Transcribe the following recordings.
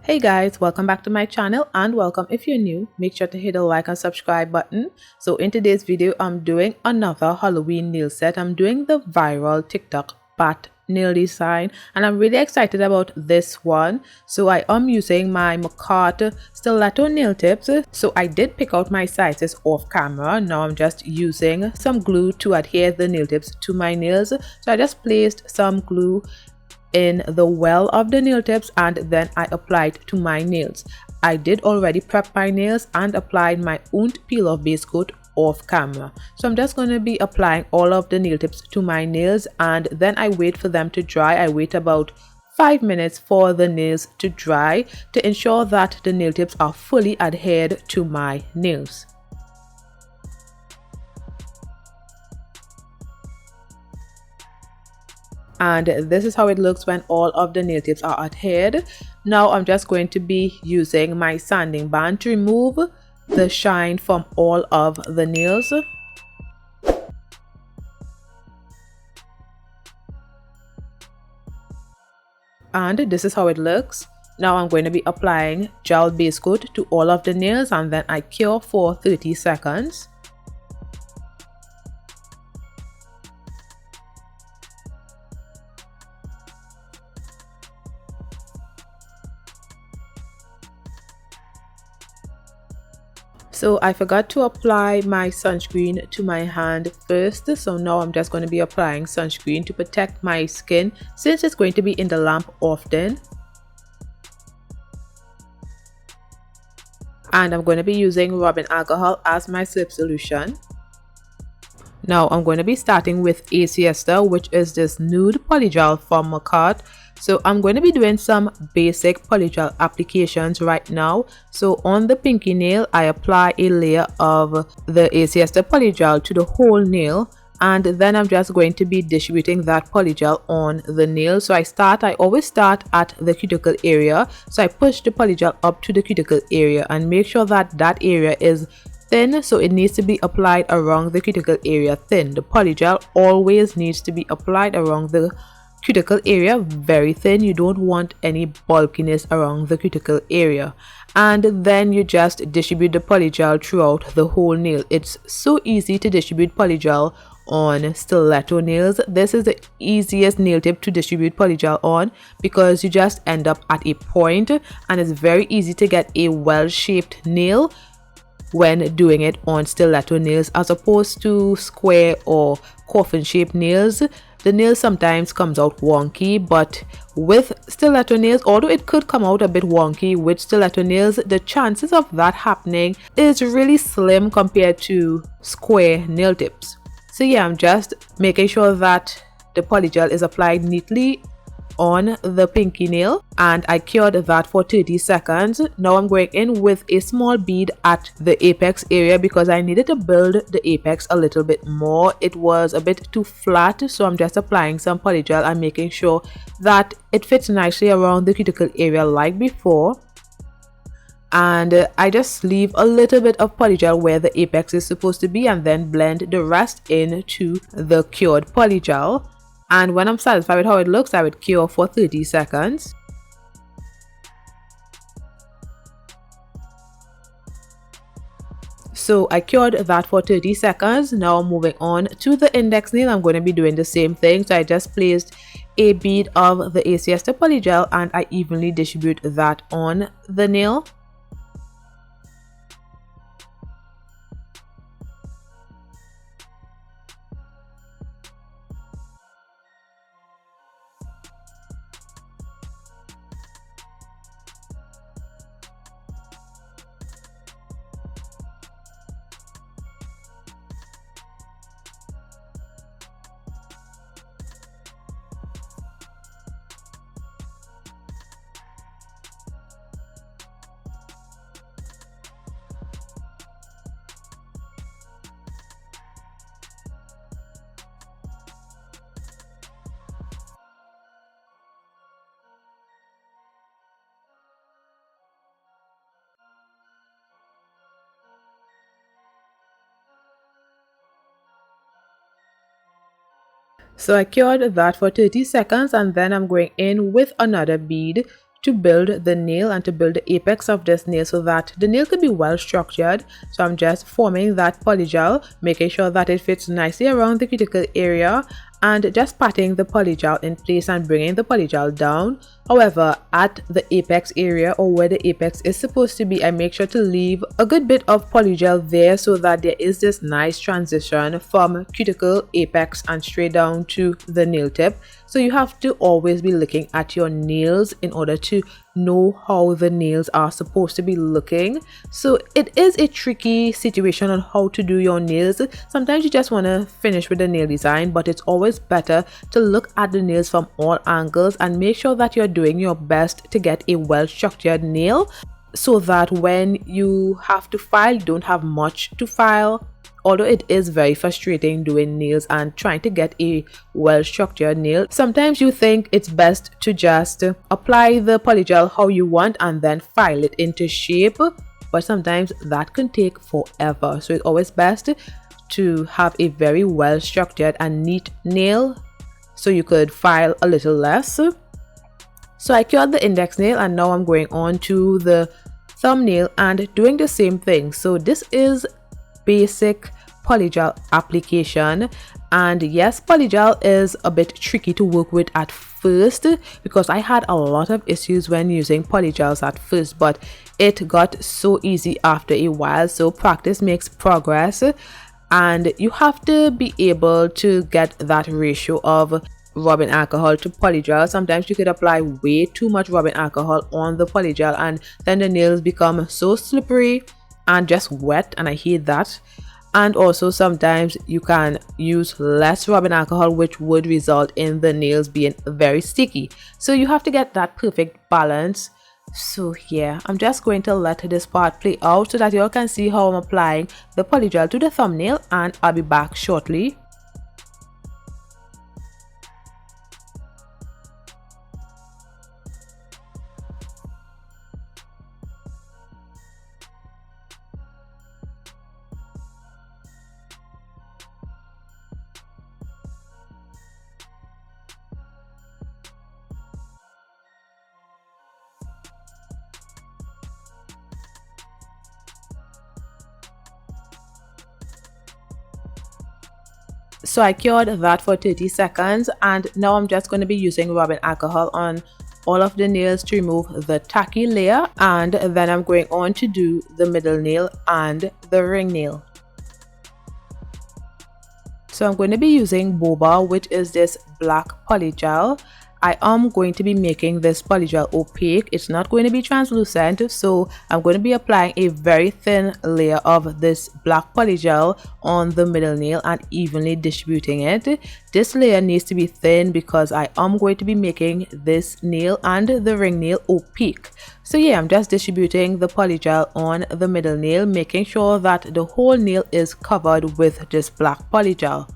Hey guys, welcome back to my channel, and welcome if you're new. Make sure to hit the like and subscribe button. So in today's video, I'm doing another Halloween nail set. I'm doing the viral TikTok bat nail design, and I'm really excited about this one. So I am using my Makartt stiletto nail tips. So I did pick out my sizes off camera. Now I'm just using some glue to adhere the nail tips to my nails. So I just placed some glue in the well of the nail tips and then I applied to my nails. I did already prep my nails and applied my own peel off base coat off camera. So I'm just going to be applying all of the nail tips to my nails, and then I wait for them to dry. I wait about 5 minutes for the nails to dry to ensure that the nail tips are fully adhered to my nails. And this is how it looks when all of the nail tips are adhered. Now I'm just going to be using my sanding band to remove the shine from all of the nails. And this is how it looks. Now I'm going to be applying gel base coat to all of the nails, and then I cure for 30 seconds. So I forgot to apply my sunscreen to my hand first, so now I'm just going to be applying sunscreen to protect my skin since it's going to be in the lamp often. And I'm going to be using rubbing alcohol as my slip solution. Now I'm going to be starting with a Siesta, which is this nude polygel from Makartt. So I'm going to be doing some basic polygel applications right now. So on the pinky nail, I apply a layer of the Siesta polygel to the whole nail, and then I'm just going to be distributing that polygel on the nail. So I always start at the cuticle area. So I push the polygel up to the cuticle area and make sure that that area is thin, so it needs to be applied around the cuticle area thin. The polygel always needs to be applied around the cuticle area very thin. You don't want any bulkiness around the cuticle area. And then you just distribute the polygel throughout the whole nail. It's so easy to distribute polygel on stiletto nails. This is the easiest nail tip to distribute polygel on because you just end up at a point, and it's very easy to get a well-shaped nail when doing it on stiletto nails as opposed to square or coffin shaped nails. The nail sometimes comes out wonky, but with stiletto nails, although it could come out a bit wonky with stiletto nails, the chances of that happening is really slim compared to square nail tips. So yeah, I'm just making sure that the polygel is applied neatly on the pinky nail, and I cured that for 30 seconds. Now I'm going in with a small bead at the apex area because I needed to build the apex a little bit more. It was a bit too flat, so I'm just applying some polygel and making sure that it fits nicely around the cuticle area like before. And I just leave a little bit of polygel where the apex is supposed to be and then blend the rest into the cured polygel. And when I'm satisfied with how it looks, I would cure for 30 seconds. So I cured that for 30 seconds. Now moving on to the index nail, I'm going to be doing the same thing. So I just placed a bead of the Siesta polygel and I evenly distribute that on the nail. So I cured that for 30 seconds and then I'm going in with another bead to build the nail and to build the apex of this nail so that the nail could be well structured. So I'm just forming that polygel, making sure that it fits nicely around the cuticle area and just patting the polygel in place and bringing the polygel down. However, at the apex area or where the apex is supposed to be, I make sure to leave a good bit of polygel there so that there is this nice transition from cuticle, apex and straight down to the nail tip. So you have to always be looking at your nails in order to know how the nails are supposed to be looking. So it is a tricky situation on how to do your nails. Sometimes you just want to finish with the nail design, but it's always better to look at the nails from all angles and make sure that you're doing your best to get a well structured nail so that when you have to file, you don't have much to file. Although it is very frustrating doing nails and trying to get a well structured nail, sometimes you think it's best to just apply the polygel how you want and then file it into shape, but sometimes that can take forever. So it's always best to have a very well structured and neat nail so you could file a little less. So I cured the index nail and now I'm going on to the thumbnail and doing the same thing. So this is basic polygel application, and yes, polygel is a bit tricky to work with at first because I had a lot of issues when using polygels at first, but it got so easy after a while. So practice makes progress and you have to be able to get that ratio of rubbing alcohol to polygel. Sometimes you could apply way too much rubbing alcohol on the polygel and then the nails become so slippery and just wet, and I hate that. And also sometimes you can use less rubbing alcohol, which would result in the nails being very sticky. So you have to get that perfect balance. So yeah, I'm just going to let this part play out so that you all can see how I'm applying the polygel to the thumbnail, and I'll be back shortly. So I cured that for 30 seconds and now I'm just going to be using rubbing alcohol on all of the nails to remove the tacky layer, and then I'm going on to do the middle nail and the ring nail. So I'm going to be using Boba, which is this black polygel. I am going to be making this polygel opaque. It's not going to be translucent, so I'm going to be applying a very thin layer of this black polygel on the middle nail and evenly distributing it. This layer needs to be thin because I am going to be making this nail and the ring nail opaque. So yeah, I'm just distributing the polygel on the middle nail, making sure that the whole nail is covered with this black polygel.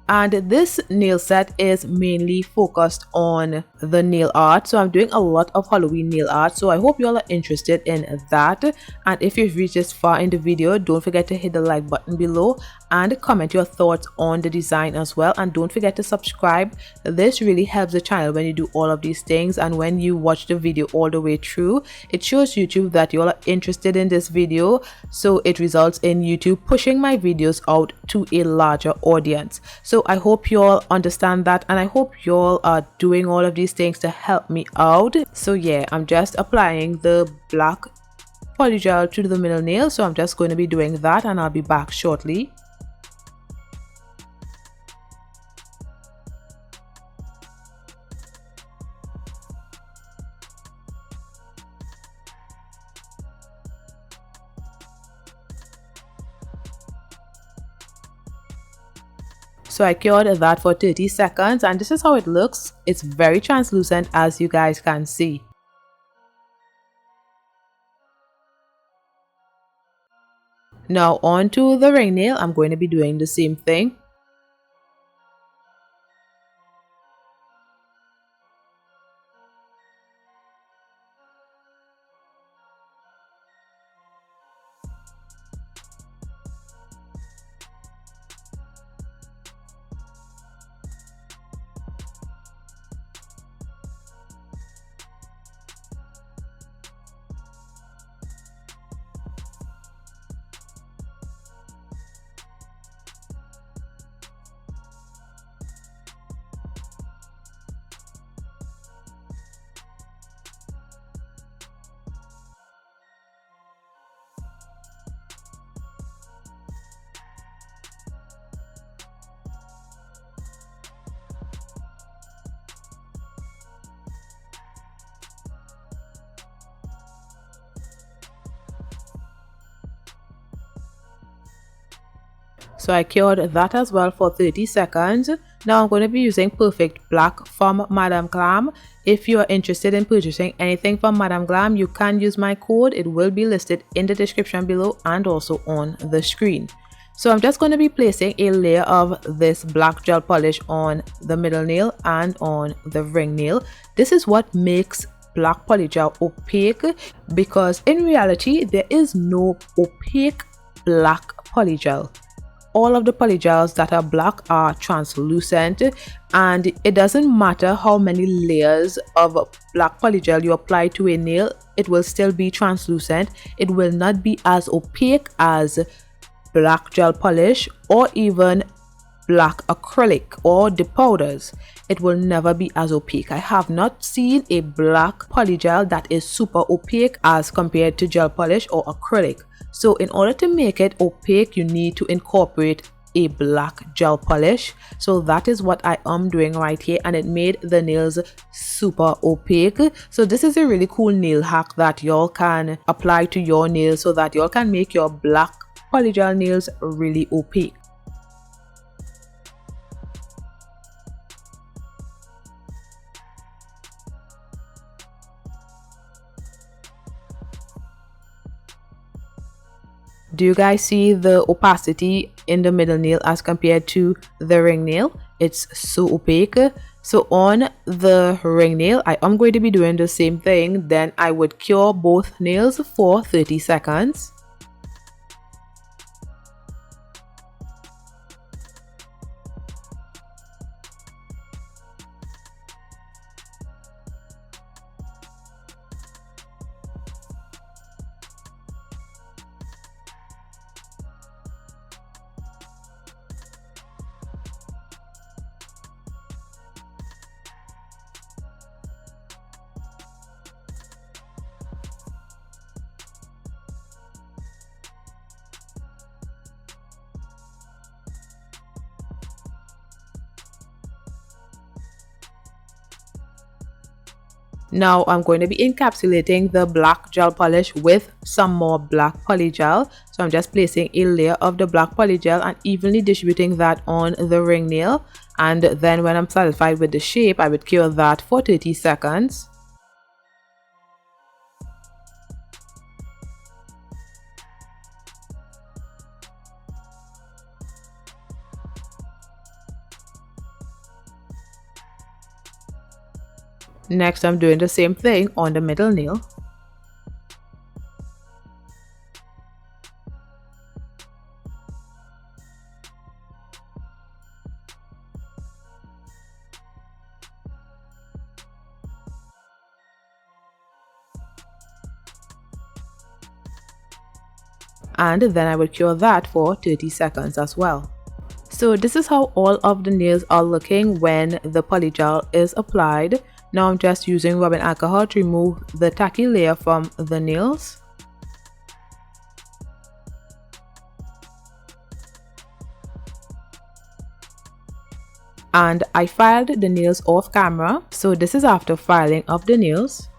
And this nail set is mainly focused on the nail art, so I'm doing a lot of Halloween nail art, so I hope you all are interested in that. And if you've reached this far in the video, don't forget to hit the like button below and comment your thoughts on the design as well, and don't forget to subscribe. This really helps the channel when you do all of these things, and when you watch the video all the way through, it shows YouTube that you all are interested in this video, so it results in YouTube pushing my videos out to a larger audience. So I hope you all understand that, and I hope you all are doing all of these things to help me out. So yeah, I'm just applying the black polygel to the middle nail, so I'm just going to be doing that and I'll be back shortly. So I cured that for 30 seconds and this is how it looks. It's very translucent, as you guys can see. Now on to the ring nail, I'm going to be doing the same thing. So I cured that as well for 30 seconds. Now I'm going to be using Perfect Black from Madame Glam. If you are interested in purchasing anything from Madame Glam, you can use my code. It will be listed in the description below and also on the screen. So I'm just going to be placing a layer of this black gel polish on the middle nail and on the ring nail. This is what makes black polygel opaque, because in reality there is no opaque black polygel. All of the polygels that are black are translucent, and it doesn't matter how many layers of black polygel you apply to a nail, it will still be translucent. It will not be as opaque as black gel polish or even black acrylic or the powders. It will never be as opaque. I have not seen a black polygel that is super opaque as compared to gel polish or acrylic. So in order to make it opaque, you need to incorporate a black gel polish. So that is what I am doing right here, and it made the nails super opaque. So this is a really cool nail hack that y'all can apply to your nails so that y'all can make your black polygel nails really opaque. Do you guys see the opacity in the middle nail as compared to the ring nail? It's so opaque. So on the ring nail, I am going to be doing the same thing. Then I would cure both nails for 30 seconds. Now I'm going to be encapsulating the black gel polish with some more black polygel. So I'm just placing a layer of the black polygel and evenly distributing that on the ring nail. And then when I'm satisfied with the shape, I would cure that for 30 seconds. Next, I'm doing the same thing on the middle nail. And then I will cure that for 30 seconds as well. So this is how all of the nails are looking when the polygel is applied. Now I'm just using rubbing alcohol to remove the tacky layer from the nails. And I filed the nails off camera. So this is after filing of the nails.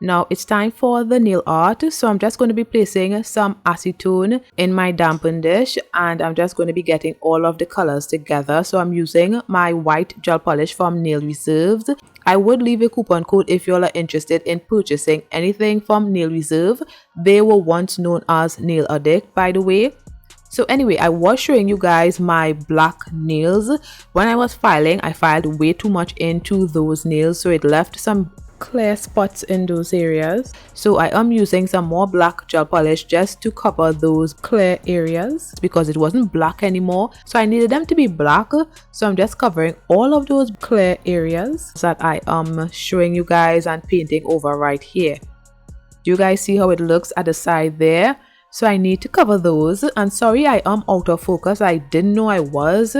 Now it's time for the nail art. So I'm just going to be placing some acetone in my dampen dish, and I'm just going to be getting all of the colors together. So I'm using my white gel polish from Nail Reserve. I would leave a coupon code if you all are interested in purchasing anything from Nail Reserve. They were once known as Nail Addict, by the way. So anyway, I was showing you guys my black nails. When I was filing, I filed way too much into those nails, so it left some clear spots in those areas. So I am using some more black gel polish just to cover those clear areas because it wasn't black anymore, so I needed them to be black. So I'm just covering all of those clear areas that I am showing you guys and painting over right here. Do you guys see how it looks at the side there? So I need to cover those, and sorry I am out of focus, I didn't know I was.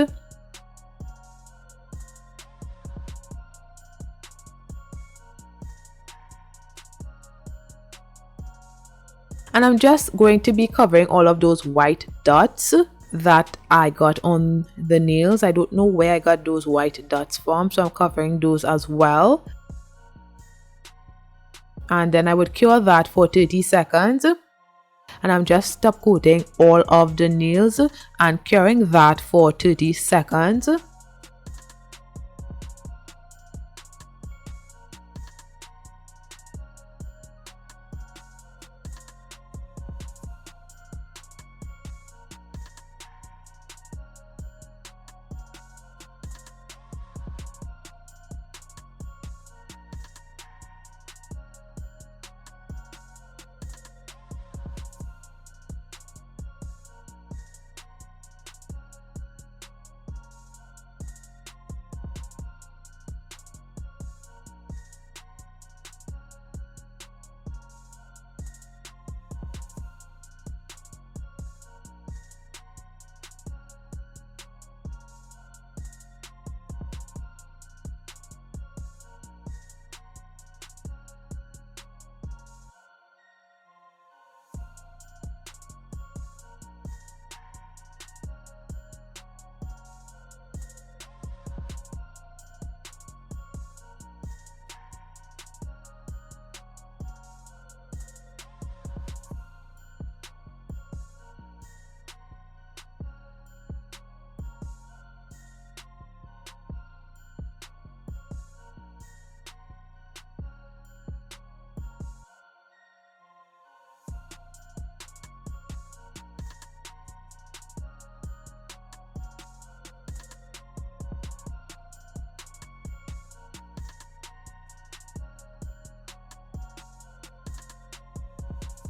And I'm just going to be covering all of those white dots that I got on the nails. I don't know where I got those white dots from, so I'm covering those as well. And then I would cure that for 30 seconds. and I'm just top coating all of the nails and curing that for 30 seconds.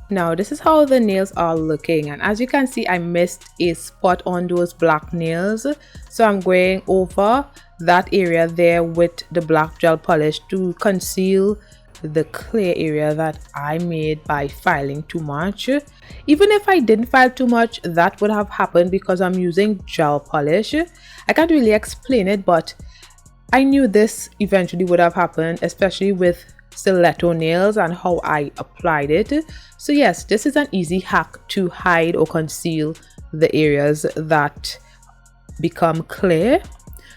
Now this is how the nails are looking, and as you can see I missed a spot on those black nails, so I'm going over that area there with the black gel polish to conceal the clear area that I made by filing too much. Even if I didn't file too much, that would have happened because I'm using gel polish. I can't really explain it, but I knew this eventually would have happened, especially with stiletto nails and how I applied it. So yes, this is an easy hack to hide or conceal the areas that become clear.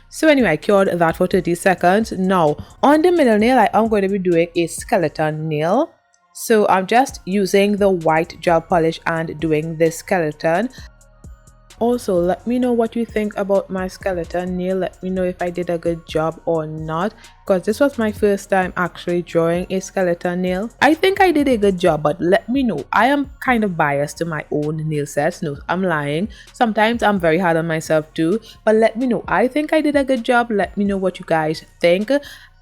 So anyway, I cured that for 30 seconds. Now on the middle nail, I am going to be doing a skeleton nail. So I'm just using the white gel polish and doing this skeleton. Also, let me know what you think about my skeleton nail. Let me know if I did a good job or not, because this was my first time actually drawing a skeleton nail. I think I did a good job, but let me know. I am kind of biased to my own nail sets. No, I'm lying. Sometimes I'm very hard on myself too, but let me know. I think I did a good job. Let me know what you guys think.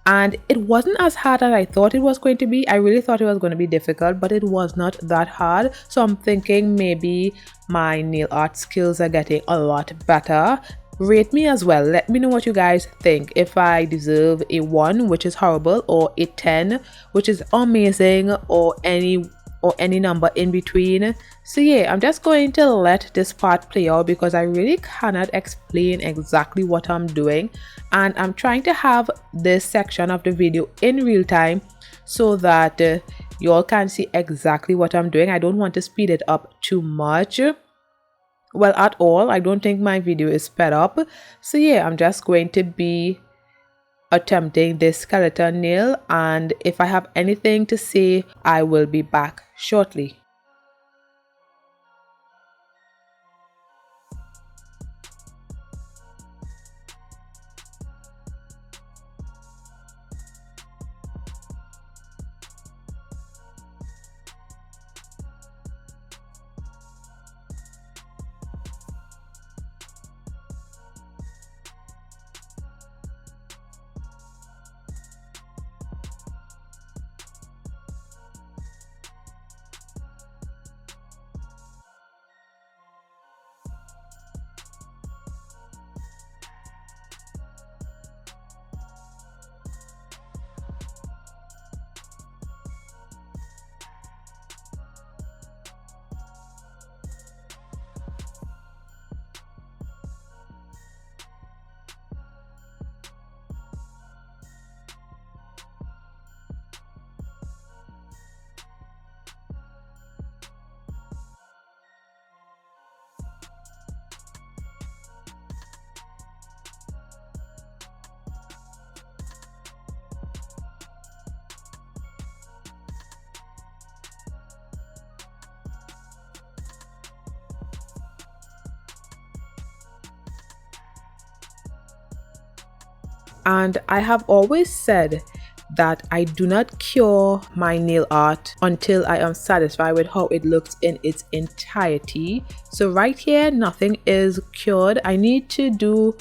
And it wasn't as hard as I thought it was going to be. I really thought it was going to be difficult, but it was not that hard. So I'm thinking maybe my nail art skills are getting a lot better. Rate me as well. Let me know what you guys think. If I deserve a 1, which is horrible, or a 10, which is amazing, or any number in between. So yeah, I'm just going to let this part play out because I really cannot explain exactly what I'm doing, and I'm trying to have this section of the video in real time so that you all can see exactly what I'm doing. I don't want to speed it up too much. Well, at all. I don't think my video is sped up. So yeah, I'm just going to be attempting this skeleton nail, and if I have anything to say, I will be back shortly. And I have always said that I do not cure my nail art until I am satisfied with how it looks in its entirety. So right here, nothing is cured. I need to do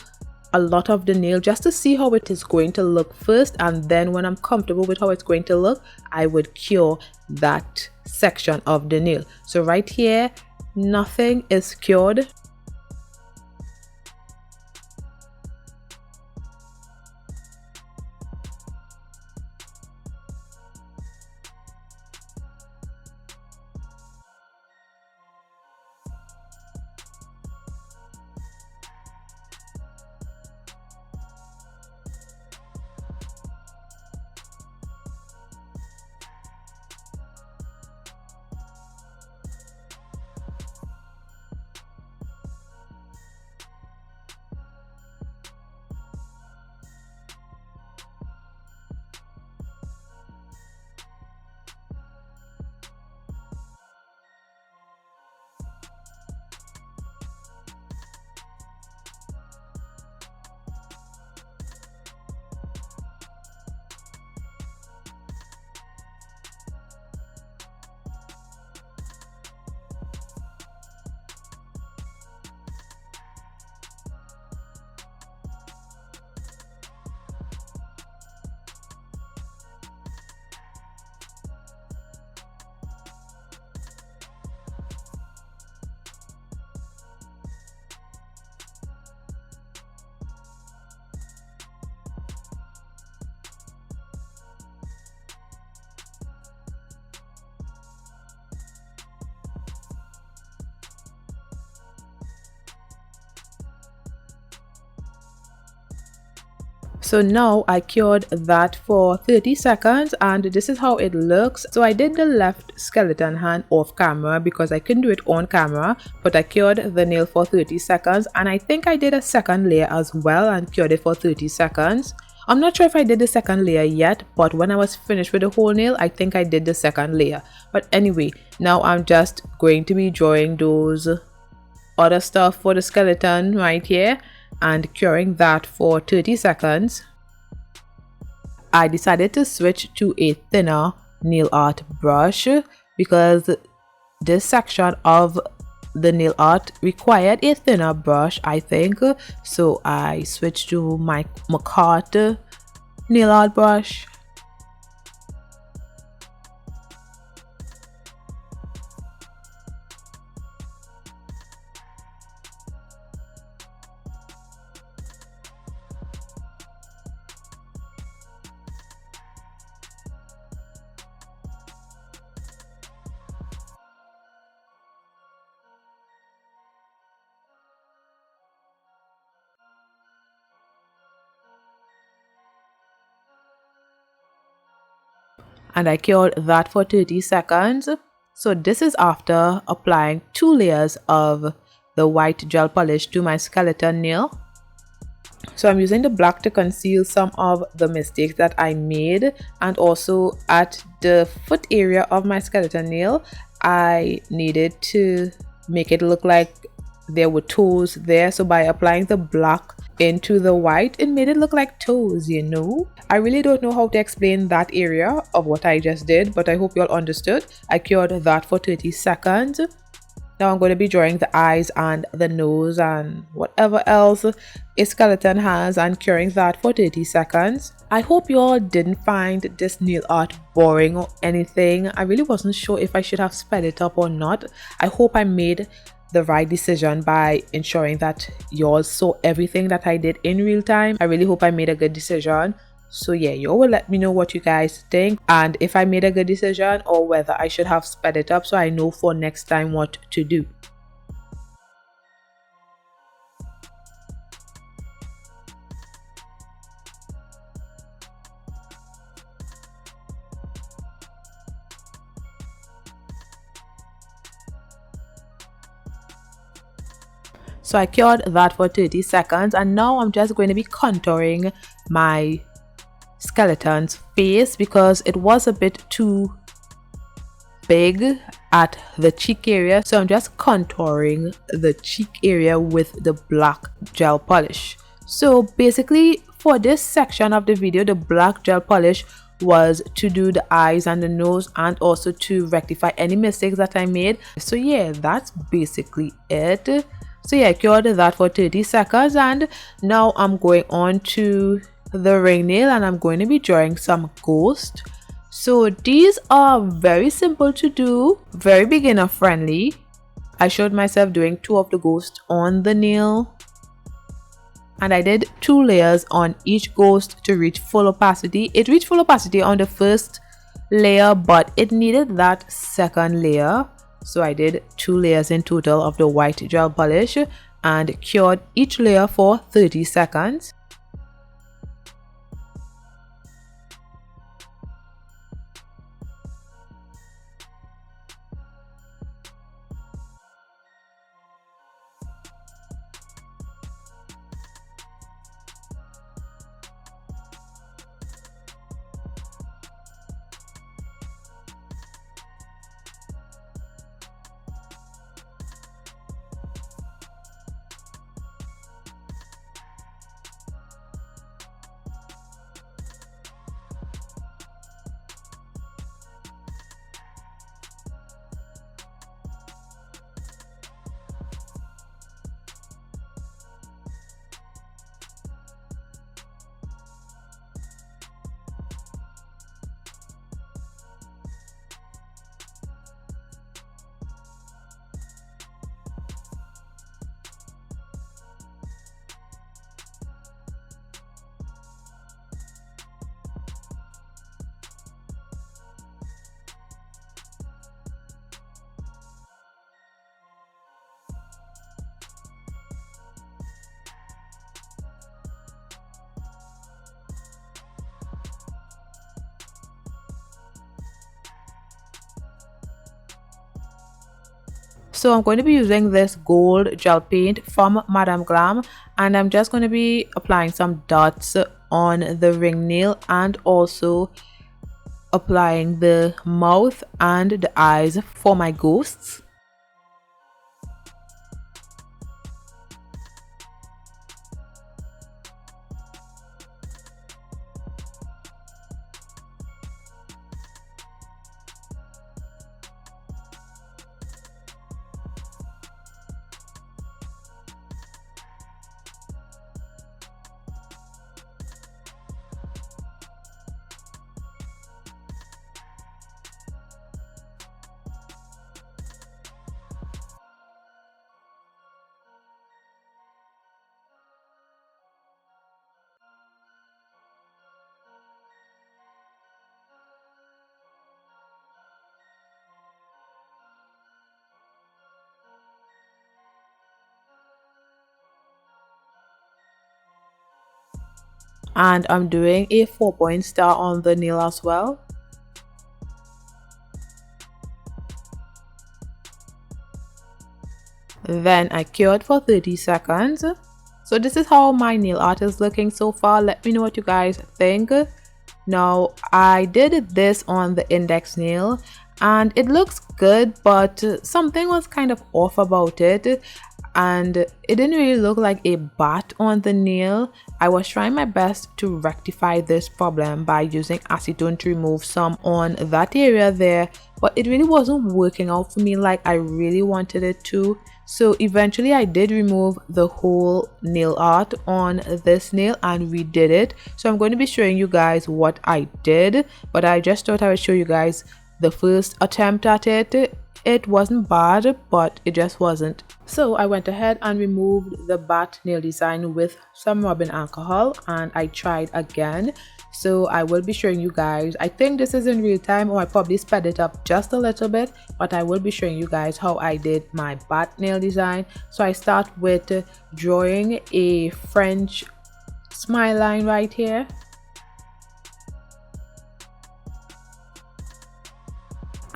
a lot of the nail just to see how it is going to look first, and then when I'm comfortable with how it's going to look, I would cure that section of the nail. So right here, nothing is cured. So now I cured that for 30 seconds and this is how it looks. So I did the left skeleton hand off camera because I couldn't do it on camera, but I cured the nail for 30 seconds and I think I did a second layer as well and cured it for 30 seconds. I'm not sure if I did the second layer yet, but when I was finished with the whole nail, I think I did the second layer. But anyway, now I'm just going to be drawing those other stuff for the skeleton right here and curing that for 30 seconds. I decided to switch to a thinner nail art brush because this section of the nail art required a thinner brush, I think. So I switched to my Makartt nail art brush. And I cured that for 30 seconds. So this is after applying 2 layers of the white gel polish to my skeleton nail. So I'm using the black to conceal some of the mistakes that I made, and also at the foot area of my skeleton nail I needed to make it look like there were toes there. So by applying the black into the white, it made it look like toes, you know. I really don't know how to explain that area of what I just did, but I hope you all understood. I cured that for 30 seconds. Now I'm going to be drawing the eyes and the nose and whatever else a skeleton has and curing that for 30 seconds. I hope you all didn't find this nail art boring or anything. I really wasn't sure if I should have sped it up or not. I hope I made the right decision by ensuring that you all saw everything that I did in real time. I really hope I made a good decision. So yeah, you all will let me know what you guys think and if I made a good decision or whether I should have sped it up so I know for next time what to do. So I cured that for 30 seconds and now I'm just going to be contouring my skeleton's face because it was a bit too big at the cheek area. So I'm just contouring the cheek area with the black gel polish. So basically for this section of the video, the black gel polish was to do the eyes and the nose and also to rectify any mistakes that I made. So yeah, that's basically it. So yeah, I cured that for 30 seconds and now I'm going on to the ring nail and I'm going to be drawing some ghosts. So these are very simple to do, very beginner friendly. I showed myself doing 2 of the ghosts on the nail and I did 2 layers on each ghost to reach full opacity. It reached full opacity on the first layer, but it needed that second layer. So I did 2 layers in total of the white gel polish and cured each layer for 30 seconds. So I'm going to be using this gold gel paint from Madame Glam and I'm just going to be applying some dots on the ring nail and also applying the mouth and the eyes for my ghosts. And I'm doing a 4-point star on the nail as well. Then I cured for 30 seconds. So this is how my nail art is looking so far. Let me know what you guys think. Now I did this on the index nail and it looks good, but something was kind of off about it and it didn't really look like a bat on the nail. I was trying my best to rectify this problem by using acetone to remove some on that area there, but it really wasn't working out for me like I really wanted it to. So eventually I did remove the whole nail art on this nail and redid it. So I'm going to be showing you guys what I did, but I just thought I would show you guys the first attempt at it. It wasn't bad, but it just wasn't. So I went ahead and removed the bat nail design with some rubbing alcohol and I tried again. So I will be showing you guys. I think this is in real time, or I probably sped it up just a little bit, but I will be showing you guys how I did my bat nail design. So I start with drawing a French smile line right here.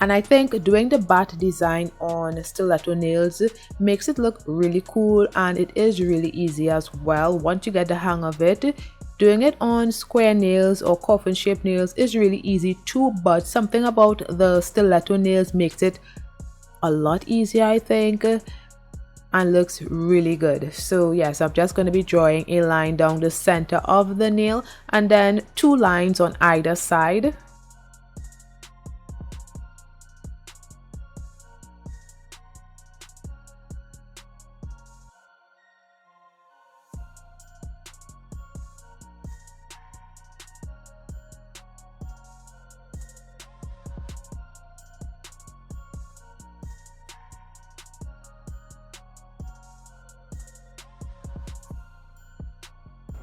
And I think doing the bat design on stiletto nails makes it look really cool, and it is really easy as well once you get the hang of it. Doing it on square nails or coffin shaped nails is really easy too, but something about the stiletto nails makes it a lot easier, I think. and looks really good. So yes, I'm just going to be drawing a line down the center of the nail and then 2 lines on either side.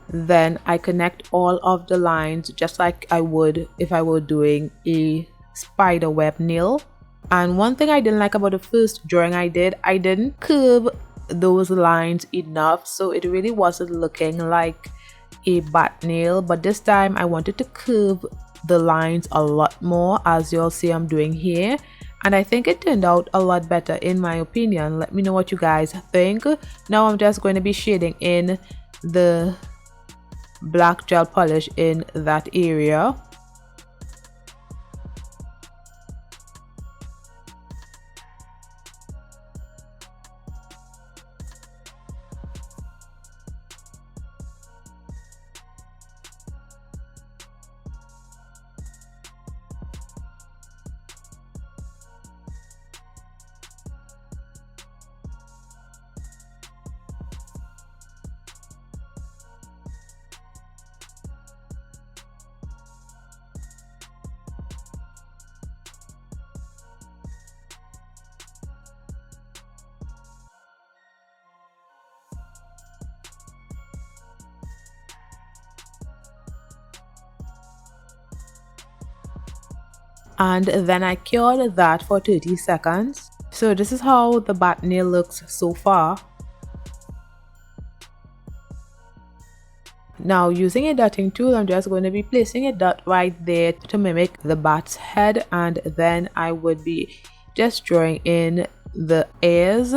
Then I connect all of the lines just like I would if I were doing a spider web nail. And one thing I didn't like about the first drawing I didn't curve those lines enough, so it really wasn't looking like a bat nail. But this time I wanted to curve the lines a lot more, as you'll see I'm doing here, and I think it turned out a lot better in my opinion. Let me know what you guys think. Now I'm just going to be shading in the black gel polish in that area. And then I cured that for 30 seconds. So this is how the bat nail looks so far. Now using a dotting tool, I'm just going to be placing a dot right there to mimic the bat's head, and then I would be just drawing in the ears,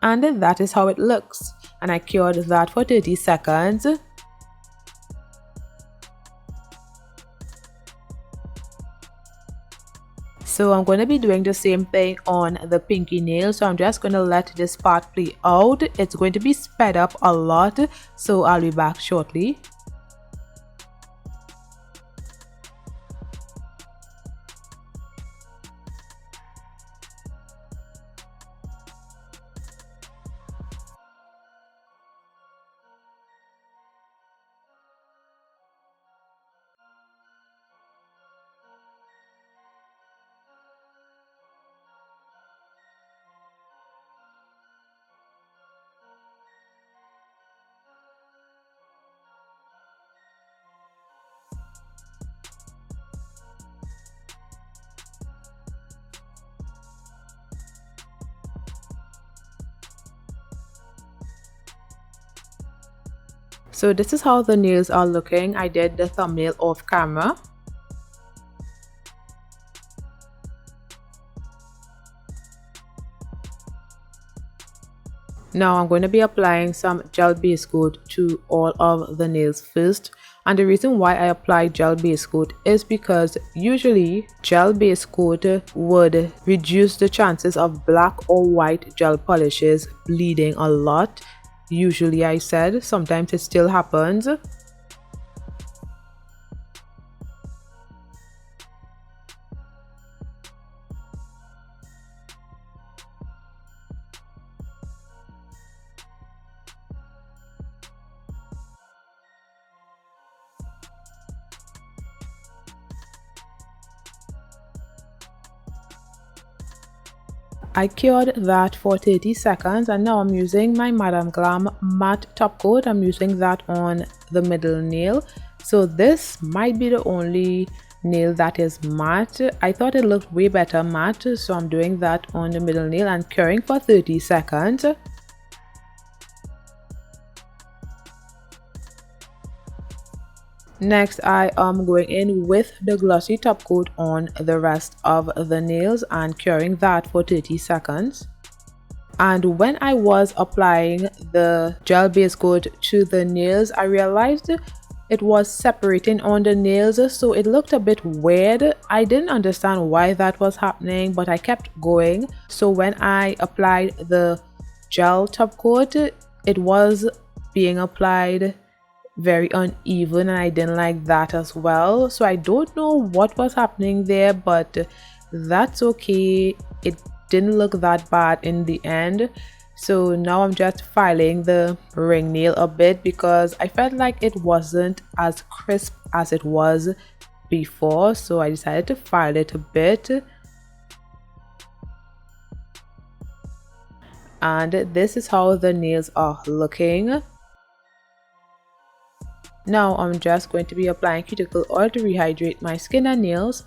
and that is how it looks. And I cured that for 30 seconds. So I'm going to be doing the same thing on the pinky nail, so I'm just going to let this part play out. It's going to be sped up a lot, so I'll be back shortly. So this is how the nails are looking. I did the thumbnail off camera. Now I'm going to be applying some gel base coat to all of the nails first. And the reason why I apply gel base coat is because usually gel base coat would reduce the chances of black or white gel polishes bleeding a lot. Usually, I said, sometimes it still happens. I cured that for 30 seconds, and now I'm using my Madame Glam matte top coat. I'm using that on the middle nail. So this might be the only nail that is matte. I thought it looked way better matte, so I'm doing that on the middle nail and curing for 30 seconds. Next, I am going in with the glossy top coat on the rest of the nails and curing that for 30 seconds. And when I was applying the gel base coat to the nails, I realized it was separating on the nails, so it looked a bit weird. I didn't understand why that was happening, but I kept going. So when I applied the gel top coat, it was being applied very uneven and I didn't like that as well. So I don't know what was happening there, but that's okay. It didn't look that bad in the end. So now I'm just filing the ring nail a bit because I felt like it wasn't as crisp as it was before, so I decided to file it a bit. And this is how the nails are looking. Now I'm just going to be applying cuticle oil to rehydrate my skin and nails.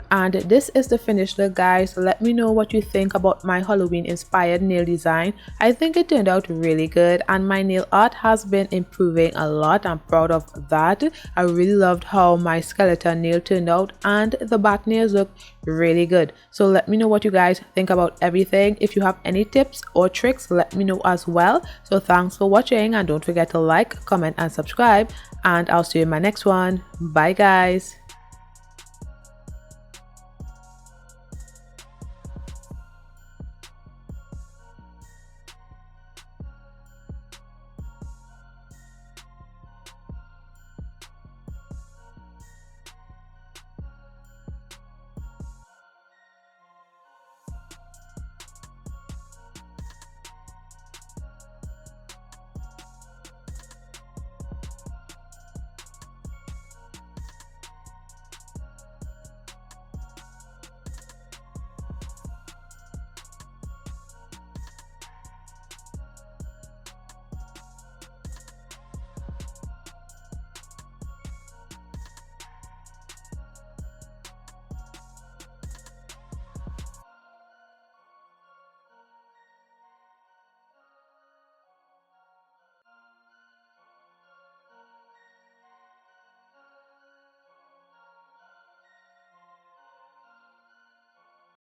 And this is the finished look, guys. Let me know what you think about my Halloween inspired nail design. I think it turned out really good and my nail art has been improving a lot. I'm proud of that. I really loved how my skeleton nail turned out and the back nails look really good. So let me know what you guys think about everything. If you have any tips or tricks, let me know as well. So thanks for watching and don't forget to like, comment and subscribe, and I'll see you in my next one. Bye guys.